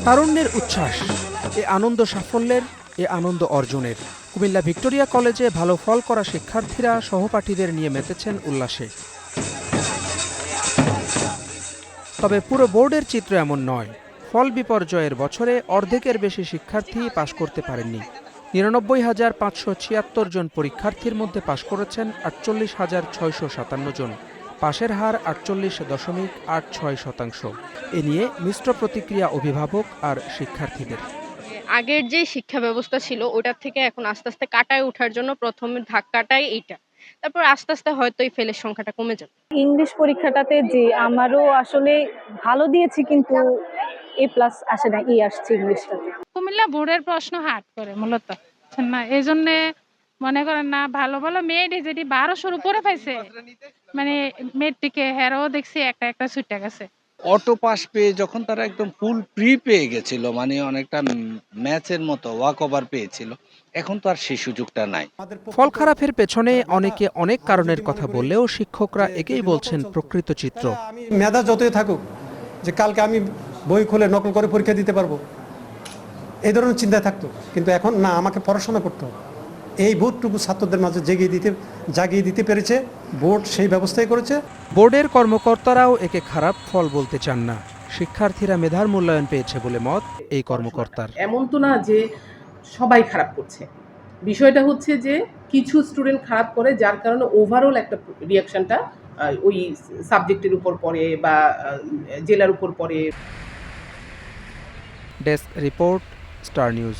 তারুণ্যের উচ্ছ্বাস, এ আনন্দ সাফল্যের, এ আনন্দ অর্জনের। কুমিল্লা ভিক্টোরিয়া কলেজে ভালো ফল করা শিক্ষার্থীরা সহপাঠীদের নিয়ে মেতেছেন উল্লাসে। তবে পুরো বোর্ডের চিত্র এমন নয়। ফল বিপর্যয়ের বছরে অর্ধেকের বেশি শিক্ষার্থী পাশ করতে পারেননি। ৯৯,৫৭৬ জন পরীক্ষার্থীর মধ্যে পাশ করেছেন ৪৮,৬৫৭ জন। পাশের হার ৪৮.৮৬%। এ নিয়ে মিশ্র প্রতিক্রিয়া অভিভাবক আর শিক্ষার্থীদের। আগের যে শিক্ষা ব্যবস্থা ছিল ওটার থেকে এখন আস্তে আস্তে কাটায় ওঠার জন্য প্রথম ধাক্কাটাই এইটা। তারপর আস্তে আস্তে হয়তো এই ফেলের সংখ্যাটা কমে যাবে। ইংলিশ পরীক্ষাটাতে যে আমারও আসলে ভালো দিয়েছি, কিন্তু A+ আসে না, আসছে ইংলিশটাতে। কুমিল্লা বোর্ডের প্রশ্ন হার্ড করে মূলত না, এই জন্যে মনে করেন না ভালো ভালো মেয়েটি যেটি 1200-র উপরে পাইছে, মানে মেট্রিকে হেরাও দেখছি একটা একটা ছুটে গেছে। অটো পাস পেয়ে যখন তারা একদম ফুল প্রি পেয়ে গেছিল, মানে অনেকটা ম্যাচের মতো ওয়াক ওভার পেয়েছিল, এখন তো আর সেই সুযোগটা নাই। ফল খারাপের পেছনে অনেকে অনেক কারণের কথা বললেও শিক্ষকরা একেই বলছেন প্রকৃত চিত্র। মেধা যতই থাকুক, যে কালকে আমি বই খুলে নকল করে পরীক্ষা দিতে পারবো, এই ধরনের চিন্তায় থাকতো। কিন্তু এখন না, আমাকে পড়াশোনা করতে হবে। এই বোধটুকু ছাত্রদের মাঝে জাগিয়ে দিতে পেরেছে বোর্ড, সেই ব্যবস্থাই করেছে। বোর্ডের কর্মকর্তারাও একে খারাপ ফল বলতে চান না। শিক্ষার্থীরা মেধার মূল্যায়ন পেয়েছে বলে মত এই কর্মকর্তার। এমন তো না যে সবাই খারাপ করছে, বিষয়টা হচ্ছে যে কিছু স্টুডেন্ট খারাপ করে, যার কারণে ওভারঅল একটা রিয়াকশনটা ওই সাবজেক্টের উপর পড়ে বা জেলার উপর পড়ে। Desk report, star news.